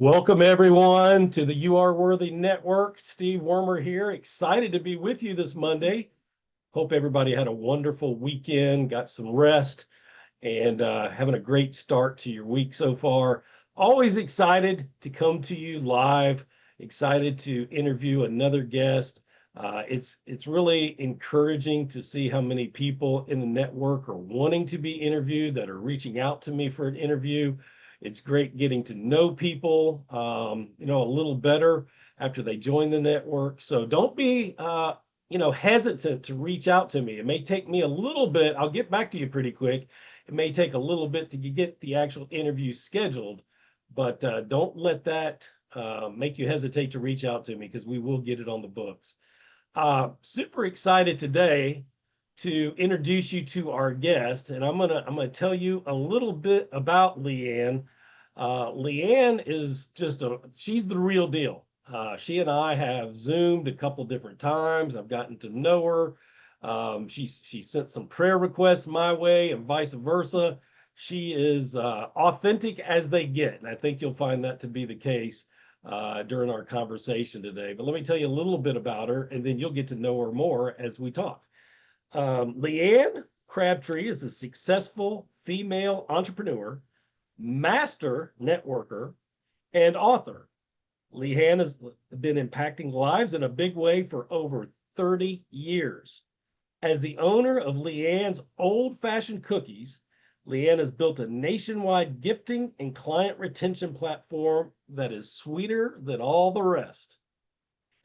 Welcome everyone to the You Are Worthy Network. Steve Wormer here. Excited to be with you this Monday. Hope everybody had a wonderful weekend, got some rest, and having a great start to your week so far. Always excited to come to you live. Excited to interview another guest. It's really encouraging to see how many people in the network are wanting to be interviewed, that are reaching out to me for an interview. It's great getting to know people, a little better after they join the network. So don't be, hesitant to reach out to me. It may take me a little bit. I'll get back to you pretty quick. It may take a little bit to get the actual interview scheduled, but don't let that make you hesitate to reach out to me, because we will get it on the books. Super excited today to introduce you to our guest, and I'm gonna tell you a little bit about LeAnne. LeAnne is she's the real deal. She and I have Zoomed a couple different times. I've gotten to know her. She sent some prayer requests my way and vice versa. She is authentic as they get, and I think you'll find that to be the case during our conversation today. But let me tell you a little bit about her, and then you'll get to know her more as we talk. LeAnne Crabtree is a successful female entrepreneur, master networker, and author. LeAnne has been impacting lives in a big way for over 30 years. As the owner of LeAnne's Old Fashioned Cookies, LeAnne has built a nationwide gifting and client retention platform that is sweeter than all the rest.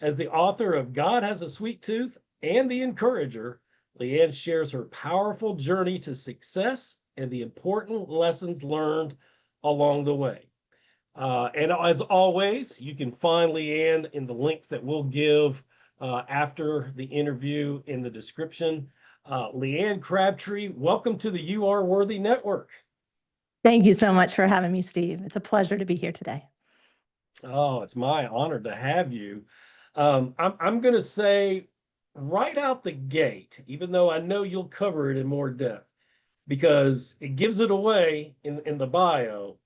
As the author of God Has a Sweet Tooth and The Encourager, LeAnne shares her powerful journey to success and the important lessons learned along the way. And as always, you can find LeAnne in the links that we'll give after the interview in the description. LeAnne Crabtree, welcome to the You Are Worthy Network. Thank you so much for having me, Steve. It's a pleasure to be here today. Oh, it's my honor to have you. I'm going to say right out the gate, even though I know you'll cover it in more depth, because it gives it away in the bio.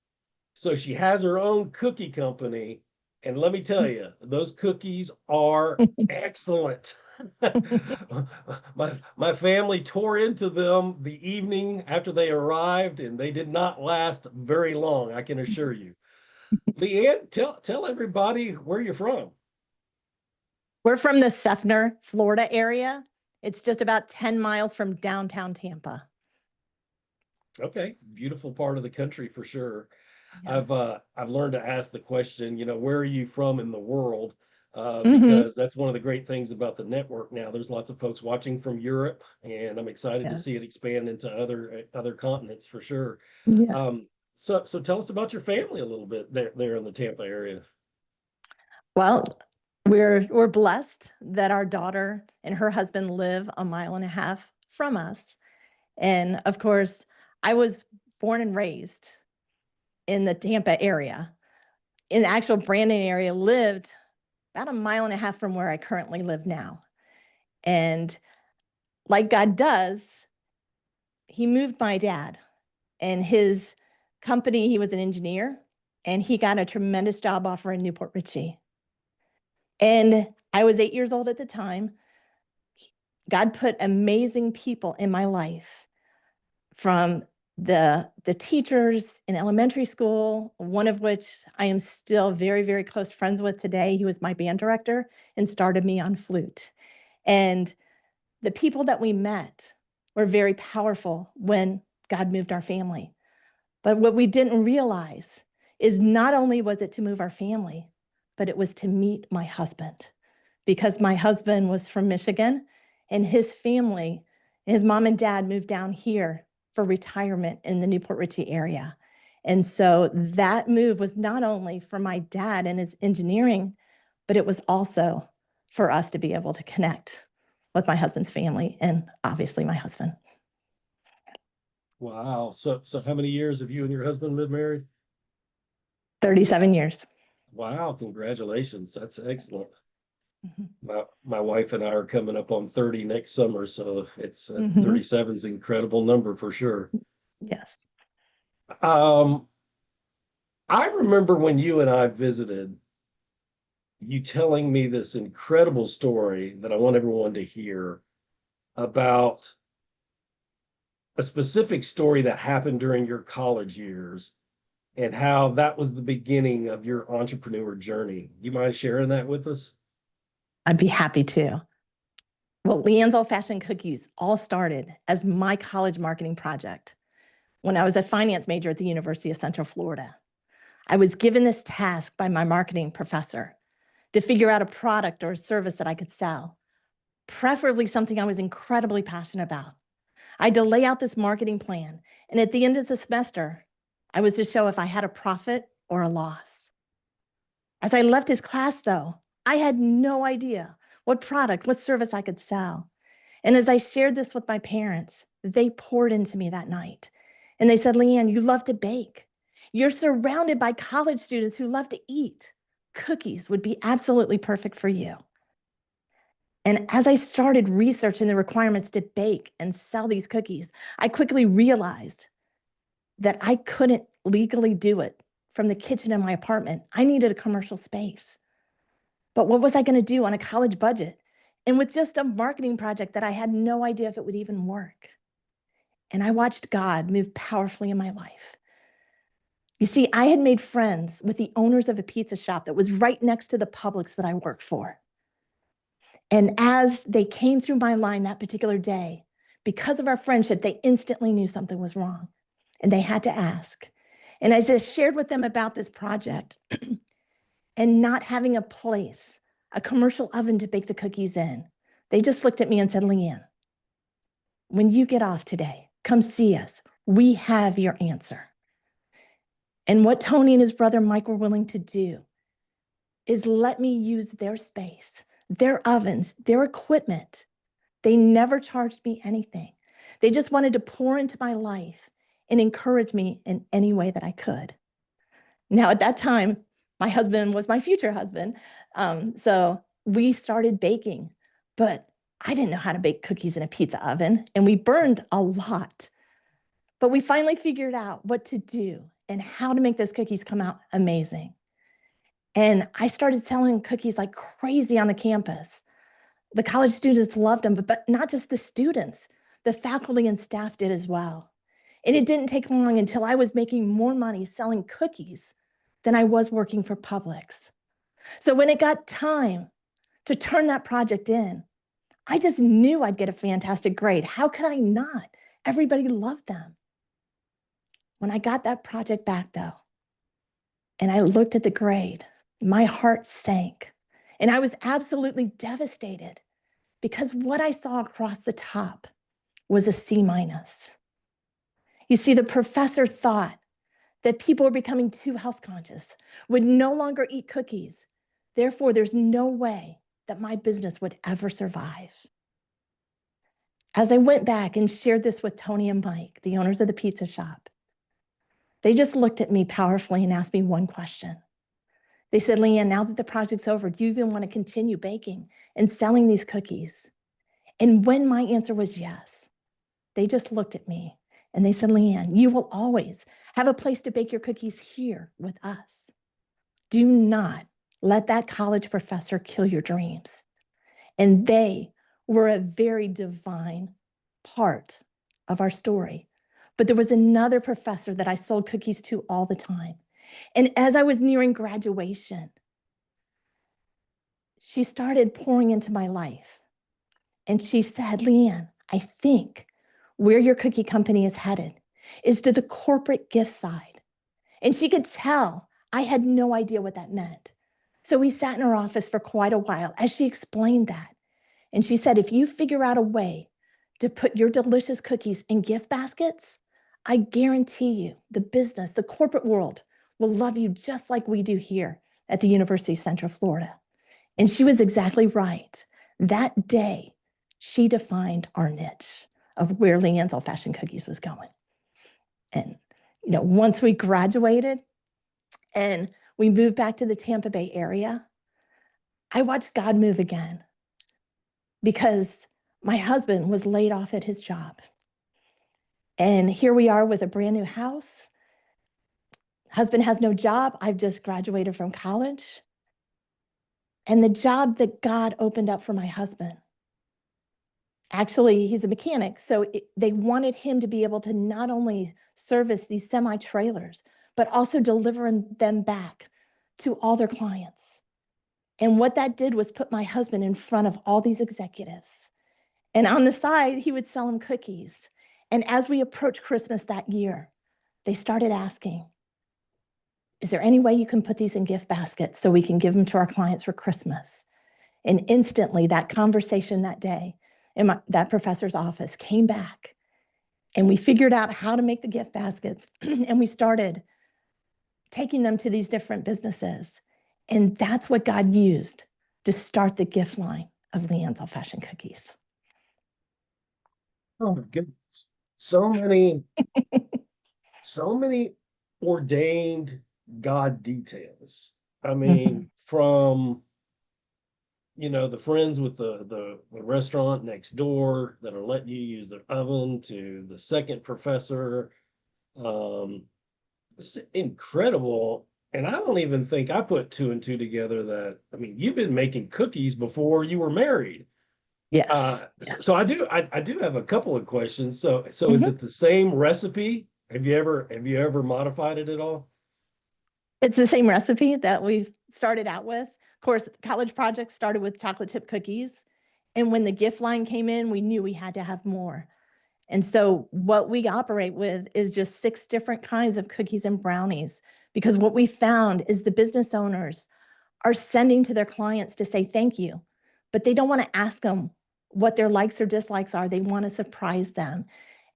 So she has her own cookie company, and let me tell you, those cookies are excellent. my family tore into them the evening after they arrived, and they did not last very long, I can assure you. LeAnne, tell everybody where you're from. We're from the Seffner, Florida area. It's just about 10 miles from downtown Tampa. Okay, beautiful part of the country for sure. Yes. I've learned to ask the question, where are you from in the world? Mhm. Because that's one of the great things about the network now. There's lots of folks watching from Europe, and I'm excited to see Yes. it expand into other continents for sure. Yes. So tell us about your family a little bit there in the Tampa area. Well, we're blessed that our daughter and her husband live a mile and a half from us. And of course, I was born and raised in the Tampa area. In the actual Brandon area, lived about a mile and a half from where I currently live now. And like God does, he moved my dad and his company. He was an engineer, and he got a tremendous job offer in Newport Richey. And I was 8 years old at the time. God put amazing people in my life, from the teachers in elementary school, one of which I am still very, very close friends with today. He was my band director and started me on flute. And the people that we met were very powerful when God moved our family. But what we didn't realize is not only was it to move our family, but it was to meet my husband, because my husband was from Michigan, and his family, his mom and dad, moved down here for retirement in the Newport Richey area. And so that move was not only for my dad and his engineering, but it was also for us to be able to connect with my husband's family and obviously my husband. Wow. So how many years have you and your husband been married? 37 years. Wow, congratulations. That's excellent. Mhm. My wife and I are coming up on 30 next summer, so it's Mhm. 37 is an incredible number for sure. Yes. Um, I remember when you and I visited, you telling me this incredible story that I want everyone to hear about a specific story that happened during your college years and how that was the beginning of your entrepreneur journey. You mind sharing that with us? I'd be happy to. Well, LeAnne's Old Fashioned Cookies all started as my college marketing project when I was a finance major at the University of Central Florida. I was given this task by my marketing professor to figure out a product or a service that I could sell, preferably something I was incredibly passionate about. I had to lay out this marketing plan, and at the end of the semester, I was to show if I had a profit or a loss. As I left his class, though, I had no idea what product, what service I could sell. And as I shared this with my parents, they poured into me that night. And they said, LeAnne, you love to bake. You're surrounded by college students who love to eat. Cookies would be absolutely perfect for you. And as I started researching the requirements to bake and sell these cookies, I quickly realized that I couldn't legally do it from the kitchen in my apartment. I needed a commercial space. But what was I going to do on a college budget? And with just a marketing project that I had no idea if it would even work. And I watched God move powerfully in my life. You see, I had made friends with the owners of a pizza shop that was right next to the Publix that I worked for. And as they came through my line that particular day, because of our friendship, they instantly knew something was wrong. And they had to ask. And as I shared with them about this project and not having a place, a commercial oven to bake the cookies in, they just looked at me and said, LeAnne, when you get off today, come see us. We have your answer. And what Tony and his brother Mike were willing to do is let me use their space, their ovens, their equipment. They never charged me anything. They just wanted to pour into my life and encourage me in any way that I could. Now, at that time, my husband was my future husband. So we started baking, but I didn't know how to bake cookies in a pizza oven, and we burned a lot. But we finally figured out what to do and how to make those cookies come out amazing. And I started selling cookies like crazy on the campus. The college students loved them, but not just the students, the faculty and staff did as well. And it didn't take long until I was making more money selling cookies than I was working for Publix. So when it got time to turn that project in, I just knew I'd get a fantastic grade. How could I not? Everybody loved them. When I got that project back, though, and I looked at the grade, my heart sank. And I was absolutely devastated because what I saw across the top was a C minus. You see, the professor thought that people were becoming too health conscious, would no longer eat cookies. Therefore, there's no way that my business would ever survive. As I went back and shared this with Tony and Mike, the owners of the pizza shop, they just looked at me powerfully and asked me one question. They said, LeAnne, now that the project's over, do you even want to continue baking and selling these cookies? And when my answer was yes, they just looked at me and they said, LeAnne, you will always have a place to bake your cookies here with us. Do not let that college professor kill your dreams. And they were a very divine part of our story. But there was another professor that I sold cookies to all the time. And as I was nearing graduation, she started pouring into my life. And she said, LeAnne, I think where your cookie company is headed is to the corporate gift side. And she could tell I had no idea what that meant. So we sat in her office for quite a while as she explained that. And she said, if you figure out a way to put your delicious cookies in gift baskets, I guarantee you the business, the corporate world will love you just like we do here at the University of Central Florida. And she was exactly right. That day, she defined our niche of where LeAnne's Old Fashioned Cookies was going. And, once we graduated and we moved back to the Tampa Bay area, I watched God move again because my husband was laid off at his job. And here we are with a brand new house, husband has no job. I've just graduated from college. And the job that God opened up for my husband, actually, he's a mechanic. So they wanted him to be able to not only service these semi-trailers, but also deliver them back to all their clients. And what that did was put my husband in front of all these executives. And on the side, he would sell them cookies. And as we approached Christmas that year, they started asking, is there any way you can put these in gift baskets so we can give them to our clients for Christmas? And instantly, that conversation that day in that professor's office came back, and we figured out how to make the gift baskets. And we started taking them to these different businesses. And that's what God used to start the gift line of LeAnne's Old-Fashioned Cookies. Oh my goodness. So many, so many ordained God details. I mean, from the friends with the restaurant next door that are letting you use their oven to the second professor. Um, it's incredible. And I don't even think I put two and two together that, I mean, you've been making cookies before you were married. Yes, So yes. I do have a couple of questions. So is Mhm. it the same recipe? Have you ever modified it at all? It's the same recipe that we've started out with. Of course, college projects started with chocolate chip cookies. And when the gift line came in, we knew we had to have more. And so what we operate with is just 6 different kinds of cookies and brownies, because what we found is the business owners are sending to their clients to say thank you, but they don't want to ask them what their likes or dislikes are. They want to surprise them.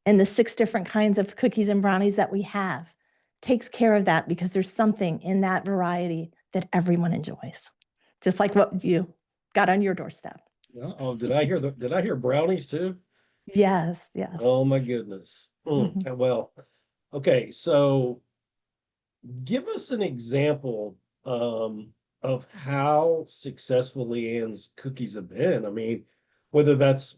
And the 6 different kinds of cookies and brownies that we have takes care of that, because there's something in that variety that everyone enjoys, just like what you got on your doorstep. Oh, did I hear brownies too? Yes, yes. Oh my goodness. Mhm. Well, okay, so give us an example of how successful Leanne's cookies have been. I mean, whether that's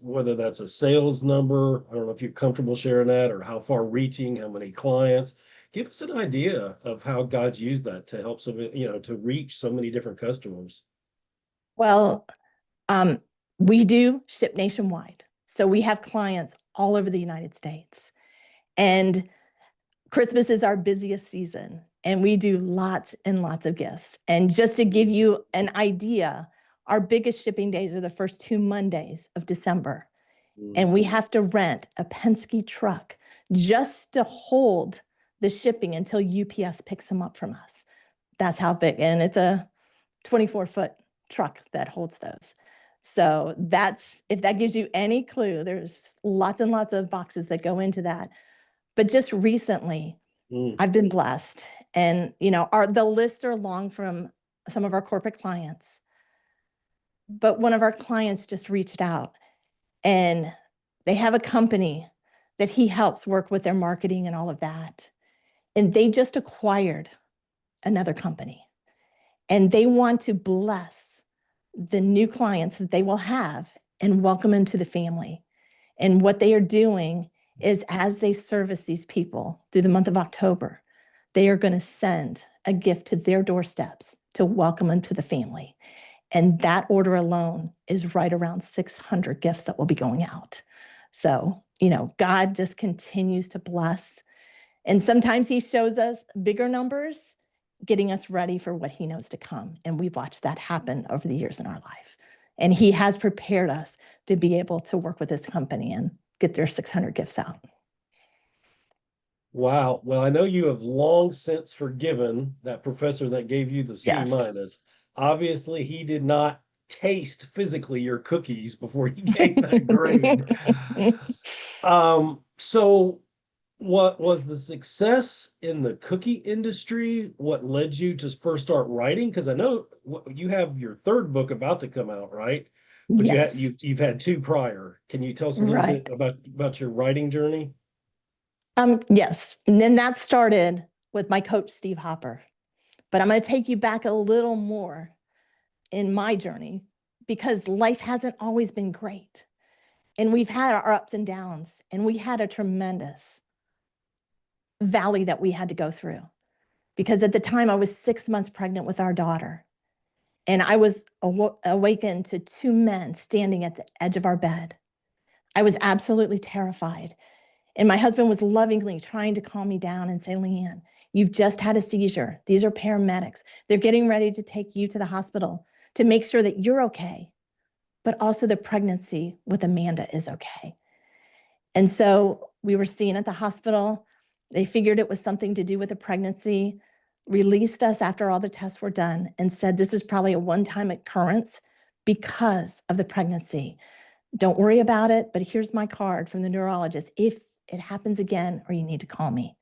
a sales number, I don't know if you're comfortable sharing that, or how far reaching, how many clients. Give us an idea of how God's used that to help to reach so many different customers. Well, um, we do ship nationwide. So we have clients all over the United States. And Christmas is our busiest season, and we do lots and lots of gifts. And just to give you an idea, our biggest shipping days are the first 2 Mondays of December. And we have to rent a Penske truck just to hold the shipping until UPS picks them up from us. That's how big. And it's a 24-foot truck that holds those. So that's, if that gives you any clue, there's lots and lots of boxes that go into that. But just recently, Mm. I've been blessed. And, the lists are long from some of our corporate clients. But one of our clients just reached out, and they have a company that he helps work with their marketing and all of that. And they just acquired another company, and they want to bless the new clients that they will have and welcome them to the family. And what they are doing is, as they service these people through the month of October, they are going to send a gift to their doorsteps to welcome them to the family. And that order alone is right around 600 gifts that will be going out. So, God just continues to bless. And sometimes he shows us bigger numbers, getting us ready for what he knows to come. And we've watched that happen over the years in our lives. And he has prepared us to be able to work with this company and get their 600 gifts out. Wow. Well, I know you have long since forgiven that professor that gave you the C Yes. minus. Obviously, he did not taste physically your cookies before he gave that grade. So what was the success in the cookie industry? What led you to first start writing? Because I know you have your third book about to come out, right? But Yes. you've had two prior. Can you tell us a little bit Right. about your writing journey? Yes. And then that started with my coach, Steve Hopper. But I'm going to take you back a little more in my journey, because life hasn't always been great. And we've had our ups and downs, and we had a tremendous valley that we had to go through. because at the time I was 6 months pregnant with our daughter. And I was awakened to two men standing at the edge of our bed. I was absolutely terrified. And my husband was lovingly trying to calm me down and say, LeAnne, you've just had a seizure. These are paramedics. They're getting ready to take you to the hospital to make sure that you're okay, but also the pregnancy with Amanda is okay. And so we were seen at the hospital. They figured it was something to do with the pregnancy, released us after all the tests were done, and said this is probably a one-time occurrence because of the pregnancy. Don't worry about it, but here's my card from the neurologist. If it happens again, or you need to call me.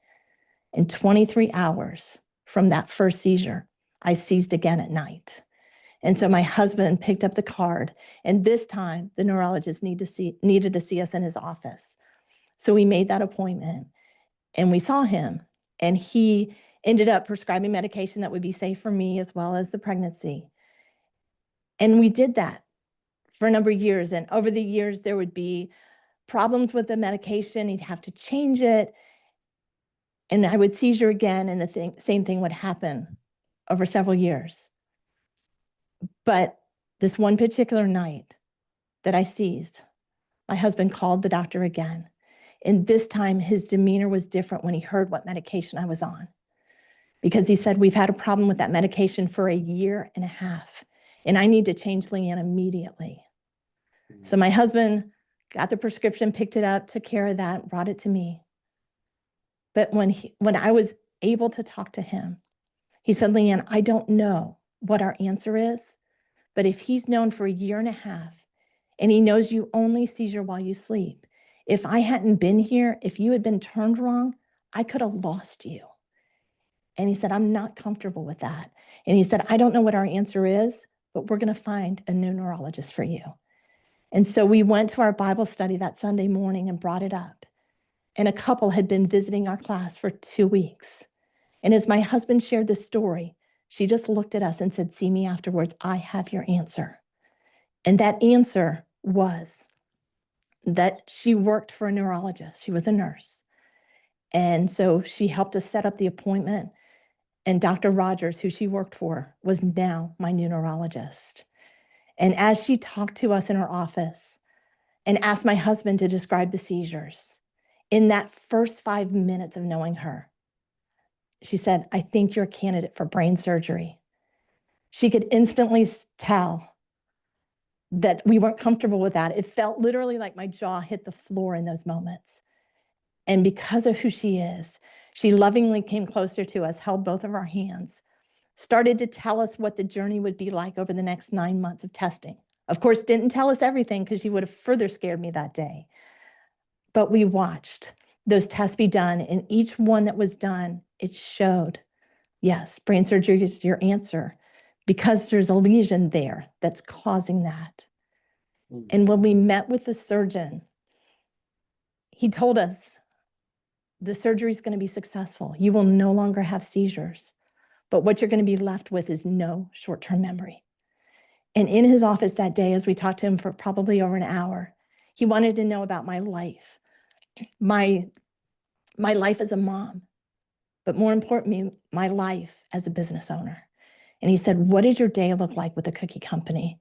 In 23 hours from that first seizure, I seized again at night. And so my husband picked up the card, and this time the neurologist needed to see us in his office. So we made that appointment, and we saw him, and he ended up prescribing medication that would be safe for me as well as the pregnancy. And we did that for a number of years. And over the years, there would be problems with the medication. He'd have to change it. And I would seizure again, and the same thing would happen over several years. But this one particular night that I seized, my husband called the doctor again. And this time his demeanor was different when he heard what medication I was on. Because he said, we've had a problem with that medication for 1.5 years, and I need to change LeAnne immediately. So my husband got the prescription, picked it up, took care of that, brought it to me. But when I was able to talk to him, he said, LeAnne, I don't know what our answer is, but if he's known for 1.5 years and he knows you only seizure while you sleep, if I hadn't been here, if you had been turned wrong, I could have lost you. And he said, I'm not comfortable with that. And he said, I don't know what our answer is, but we're going to find a new neurologist for you. And so we went to our Bible study that Sunday morning and brought it up. And a couple had been visiting our class for 2 weeks. And as my husband shared the story, she just looked at us and said, see me afterwards, I have your answer. And that answer was that she worked for a neurologist. She was a nurse. And so she helped us set up the appointment. And Dr. Rogers, who she worked for, was now my new neurologist. And as she talked to us in her office and asked my husband to describe the seizures, in that first 5 minutes of knowing her, she said, I think you're a candidate for brain surgery. She could instantly tell that we weren't comfortable with that. It felt literally like my jaw hit the floor in those moments. And because of who she is, she lovingly came closer to us, held both of our hands, started to tell us what the journey would be like over the next 9 months of testing. Of course, didn't tell us everything because she would have further scared me that day. But we watched those tests be done, and each one that was done, it showed, yes, brain surgery is your answer because there's a lesion there that's causing that. And when we met with the surgeon, he told us the surgery is going to be successful. You will no longer have seizures, but what you're going to be left with is no short-term memory. And in his office that day, as we talked to him for probably over an hour, he wanted to know about my life, my life as a mom, but more importantly, my life as a business owner. And he said, what did your day look like with the cookie company?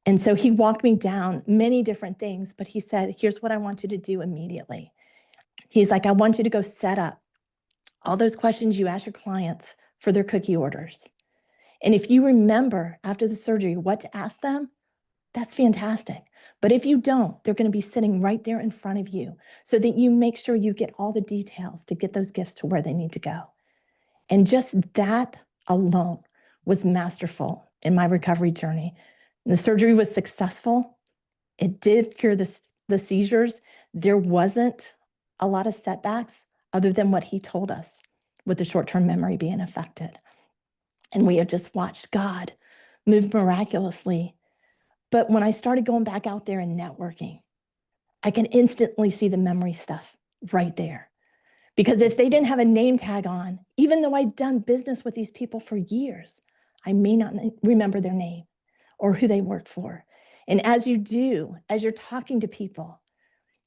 And so he walked me down many different things, but he said, here's what I want you to do immediately. He's like, I want you to go set up all those questions you ask your clients for their cookie orders. And if you remember after the surgery what to ask them, that's fantastic. But if you don't, they're going to be sitting right there in front of you so that you make sure you get all the details to get those gifts to where they need to go. And just that alone was masterful in my recovery journey. And the surgery was successful. It did cure the seizures. There wasn't a lot of setbacks other than what he told us with the short-term memory being affected. And we have just watched God move miraculously. But when I started going back out there and networking, I can instantly see the memory stuff right there. Because if they didn't have a name tag on, even though I'd done business with these people for years, I may not remember their name or who they worked for. And as you're talking to people,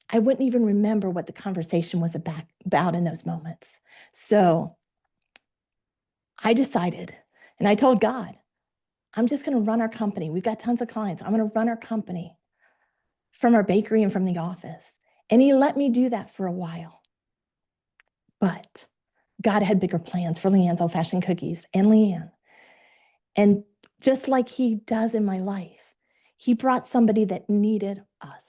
I wouldn't even remember what the conversation was about in those moments. So I decided, and I told God, I'm just going to run our company. We've got tons of clients. I'm going to run our company from our bakery and from the office. And he let me do that for a while. But God had bigger plans for LeAnne's old-fashioned cookies and LeAnne. And just like he does in my life, he brought somebody that needed us.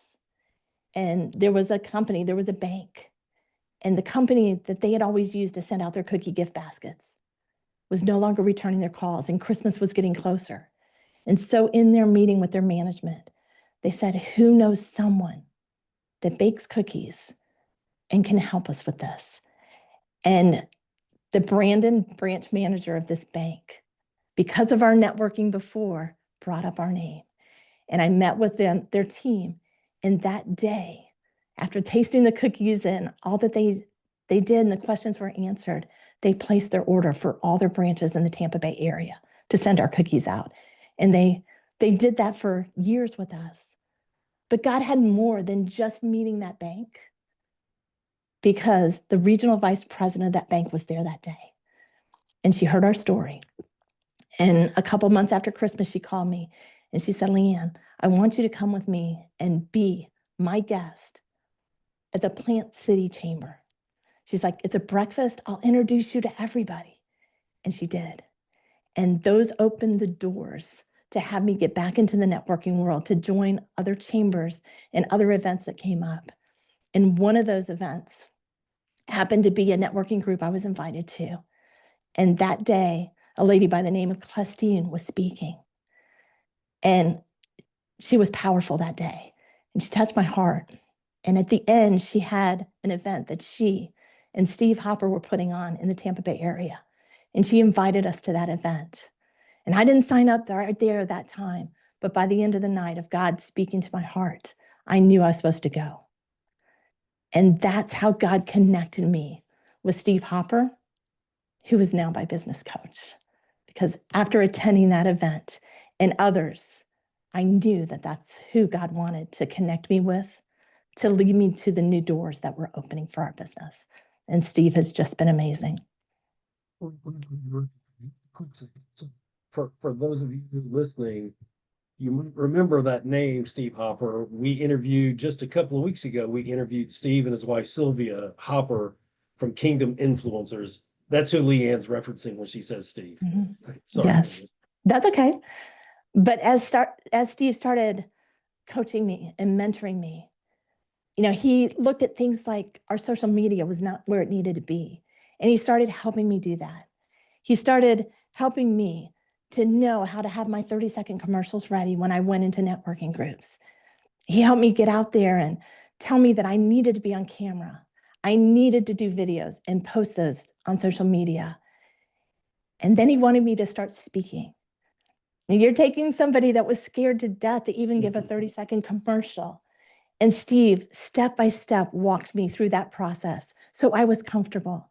And there was a company, there was a bank, and the company that they had always used to send out their cookie gift baskets was no longer returning their calls, and Christmas was getting closer. And so in their meeting with their management, they said, who knows someone that bakes cookies and can help us with this? And the Brandon branch manager of this bank, because of our networking before, brought up our name. And I met with them, their team, and that day, after tasting the cookies and all that they did and the questions were answered, they placed their order for all their branches in the Tampa Bay area to send our cookies out. And they did that for years with us. But God had more than just meeting that bank, because the regional vice president of that bank was there that day. And she heard our story. And a couple months after Christmas, she called me and she said, LeAnne, I want you to come with me and be my guest at the Plant City Chamber. She's like, it's a breakfast. I'll introduce you to everybody. And she did. And those opened the doors to have me get back into the networking world, to join other chambers and other events that came up. And one of those events happened to be a networking group I was invited to. And that day, a lady by the name of Clestine was speaking. And she was powerful that day. And she touched my heart. And at the end, she had an event that she and Steve Hopper were putting on in the Tampa Bay area. And she invited us to that event. And I didn't sign up right there at that time. But by the end of the night, of God speaking to my heart, I knew I was supposed to go. And that's how God connected me with Steve Hopper, who is now my business coach. Because after attending that event and others, I knew that that's who God wanted to connect me with, to lead me to the new doors that were opening for our business. And Steve has just been amazing. For those of you listening, you might remember that name, Steve Hopper. We interviewed just a couple of weeks ago. We interviewed Steve and his wife Sylvia Hopper from Kingdom Influencers. That's who LeAnne's referencing when she says Steve. Sorry. Yes, that's okay. But as Steve started coaching me and mentoring me, he looked at things like our social media was not where it needed to be. And he started helping me do that. He started helping me to know how to have my 30-second commercials ready when I went into networking groups. He helped me get out there and tell me that I needed to be on camera. I needed to do videos and post those on social media. And then he wanted me to start speaking. And you're taking somebody that was scared to death to even give a 30-second commercial. And Steve, step by step, walked me through that process so I was comfortable.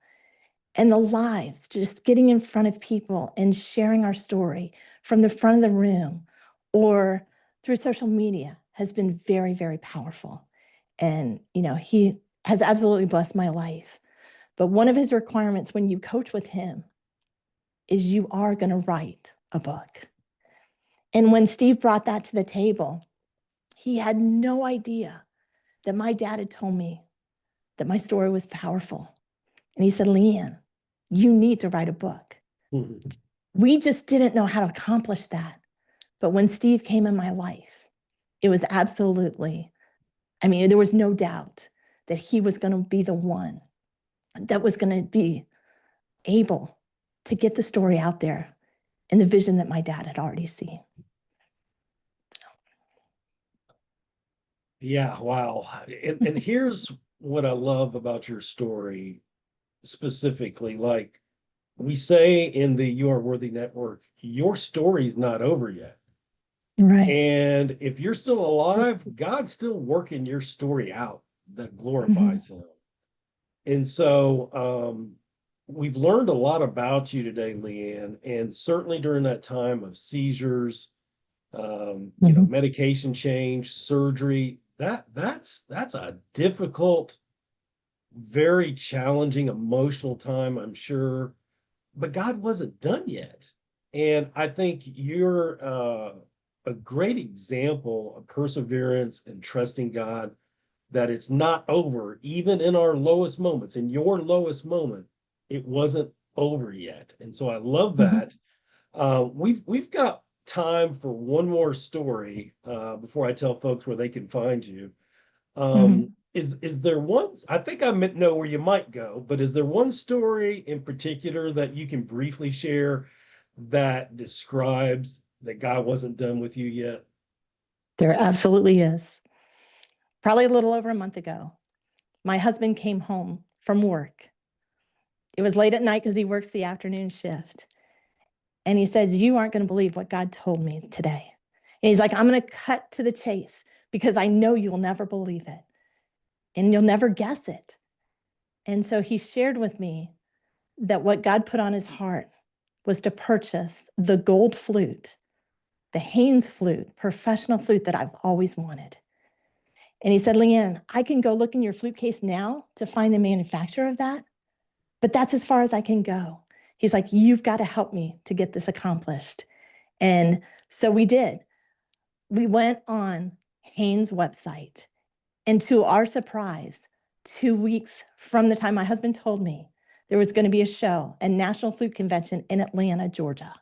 And the lives, just getting in front of people and sharing our story from the front of the room or through social media has been very, very powerful. And, he has absolutely blessed my life. But one of his requirements when you coach with him is you are going to write a book. And when Steve brought that to the table, he had no idea that my dad had told me that my story was powerful. And he said, LeAnne, you need to write a book. Mm-hmm. We just didn't know how to accomplish that. But when Steve came in my life, it was absolutely, there was no doubt that he was going to be the one that was going to be able to get the story out there and the vision that my dad had already seen. Yeah, wow. And here's what I love about your story specifically. Like we say in the You Are Worthy Network, your story's not over yet. Right. And if you're still alive, God's still working your story out that glorifies him. And so we've learned a lot about you today, LeAnne, and certainly during that time of seizures, medication change, surgery, that's a difficult, very challenging, emotional time, I'm sure. but God wasn't done yet. And I think you're a great example of perseverance and trusting God, that it's not over, even in our lowest moments. In your lowest moment, it wasn't over yet. And so I love Mhm. that. We've got time for one more story before I tell folks where they can find you. Mhm. Is there one? I think know where you might go, but is there one story in particular that you can briefly share that describes that God wasn't done with you yet? There absolutely is. Probably a little over a month ago, my husband came home from work. It was late at night because he works the afternoon shift. And he says, "You aren't going to believe what God told me today." And he's like, "I'm going to cut to the chase because I know you'll never believe it and you'll never guess it." And so he shared with me that what God put on his heart was to purchase the gold flute, the Haynes flute, professional flute that I've always wanted. And he said, "LeAnne, I can go look in your flute case now to find the manufacturer of that, but that's as far as I can go." He's like, "You've got to help me to get this accomplished." And so we did. We went on Haynes' website, and to our surprise, 2 weeks from the time my husband told me, there was going to be a show, a National Flute Convention in Atlanta, Georgia,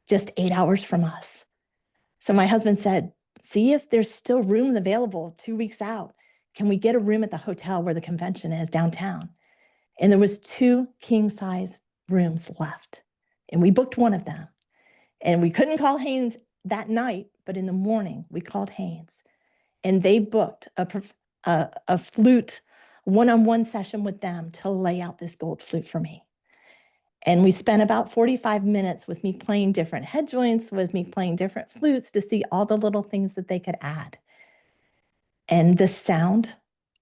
just 8 hours from us. So my husband said, "See if there's still rooms available 2 weeks out. Can we get a room at the hotel where the convention is downtown?" And there was 2 king-size rooms left. And we booked one of them. And we couldn't call Haynes that night, but in the morning we called Haynes, and they booked a flute one-on-one session with them to lay out this gold flute for me. And we spent about 45 minutes with me playing different head joints, with me playing different flutes to see all the little things that they could add. And the sound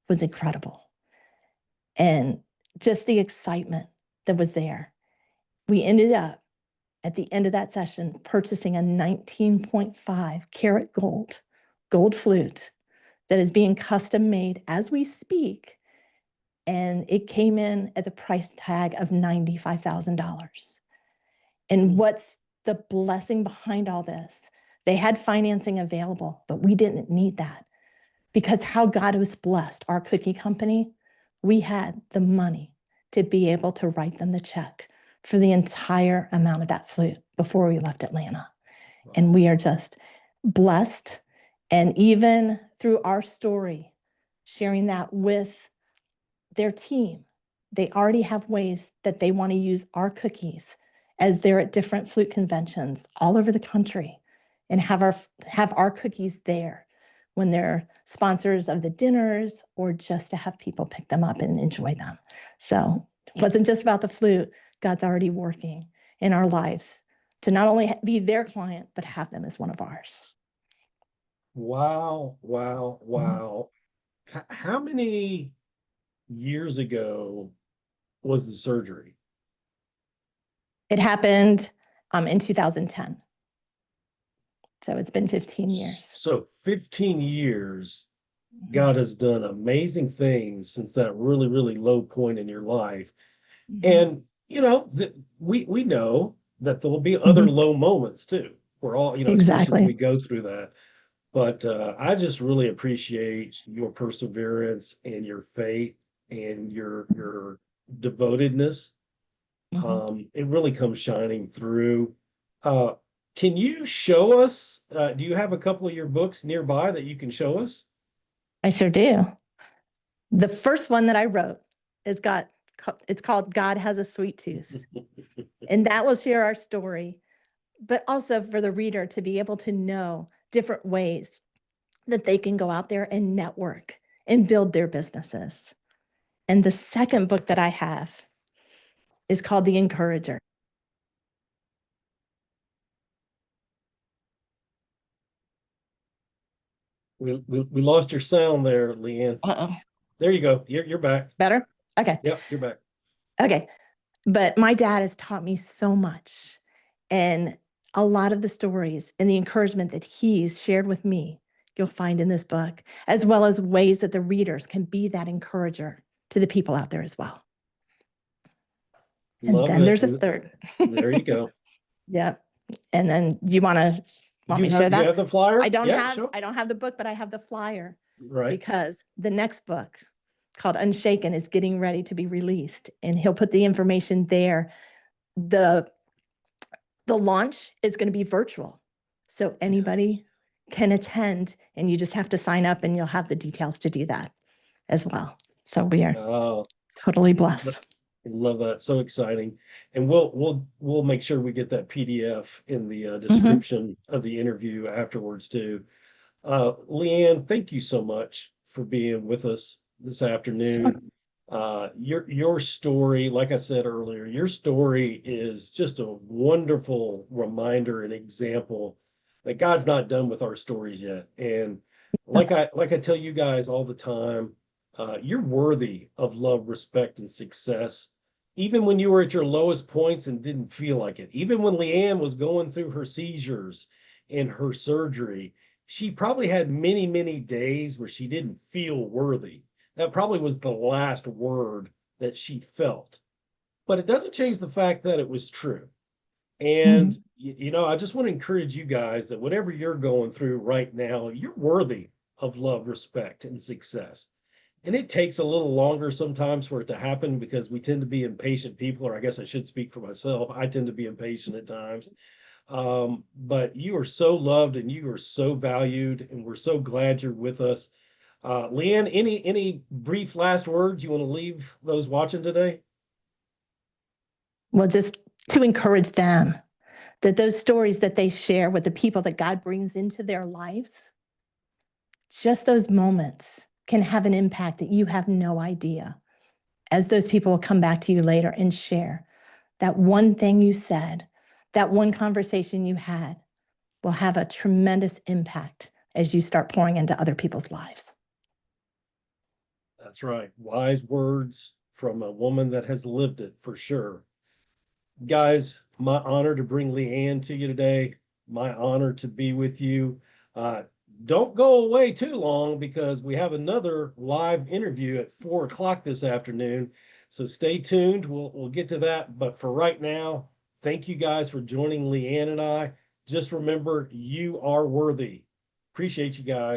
was incredible. And just the excitement that was there. We ended up at the end of that session purchasing a 19.5 karat gold flute that is being custom made as we speak. And it came in at the price tag of $95,000. And what's the blessing behind all this? They had financing available, but we didn't need that because how God was blessed our cookie company, we had the money to be able to write them the check for the entire amount of that flute before we left Atlanta. And we are just blessed. And even through our story, sharing that with their team, they already have ways that they want to use our cookies as they're at different flute conventions all over the country, and have our cookies there when they're sponsors of the dinners or just to have people pick them up and enjoy them. So it wasn't just about the flute. God's already working in our lives to not only be their client, but have them as one of ours. Wow, wow, Mhm. wow. How many years ago was the surgery? It happened in 2010. So it's been 15 years. So 15 years, Mhm. God has done amazing things since that really, really low point in your life. Mhm. And we know that there will be other Mhm. low moments too. We're all, especially as we Exactly. go through that. But I just really appreciate your perseverance and your faith and your devotedness. Mhm. It really comes shining through. Uh, can you show us? Do you have a couple of your books nearby that you can show us? I sure do. The first one that I wrote is got it's called God Has a Sweet Tooth. And that will share our story, but also for the reader to be able to know different ways that they can go out there and network and build their businesses. And the second book that I have is called The Encourager. We lost your sound there, Leanne. Uh-oh. There you go. You're back. Better? Okay. Yep, you're back. Okay. But my dad has taught me so much. And a lot of the stories and the encouragement that he's shared with me, you'll find in this book, as well as ways that the readers can be that encourager to the people out there as well. And Love then it. there's a third. There you go. Yeah. And then you want me to share You that? have the flyer? I don't Yeah, have sure. I don't have the book, but I have the flyer Right. because the next book called Unshaken is getting ready to be released, and he'll put the information there. The launch is going to be virtual. So anybody can attend, and you just have to sign up, and you'll have the details to do that as well. So we are Oh, totally blessed. love that. So exciting. And we'll make sure we get that PDF in the Mhm. description of the interview afterwards too. LeAnne, thank you so much for being with us this afternoon. Your story, like I said earlier, your story is just a wonderful reminder and example that God's not done with our stories yet. And like I tell you guys all the time, you're worthy of love, respect, and success. Even when you were at your lowest points and didn't feel like it, even when LeAnne was going through her seizures and her surgery, she probably had many, many days where she didn't feel worthy. That probably was the last word that she felt. But it doesn't change the fact that it was true. And, Mhm. I just want to encourage you guys that whatever you're going through right now, you're worthy of love, respect, and success. And it takes a little longer sometimes for it to happen because we tend to be impatient people, or I guess I should speak for myself. I tend to be impatient at times. But you are so loved and you are so valued, and we're so glad you're with us. LeAnne, any brief last words you want to leave those watching today? Well, just to encourage them that those stories that they share with the people that God brings into their lives, just those moments can have an impact that you have no idea. As those people will come back to you later and share that one thing you said, that one conversation you had will have a tremendous impact as you start pouring into other people's lives. That's right. Wise words from a woman that has lived it for sure. Guys, my honor to bring LeAnne to you today. My honor to be with you. Uh, don't go away too long because we have another live interview at 4 o'clock this afternoon. So stay tuned. We'll get to that. But for right now, thank you guys for joining LeAnne and I. Just remember, you are worthy. Appreciate you guys.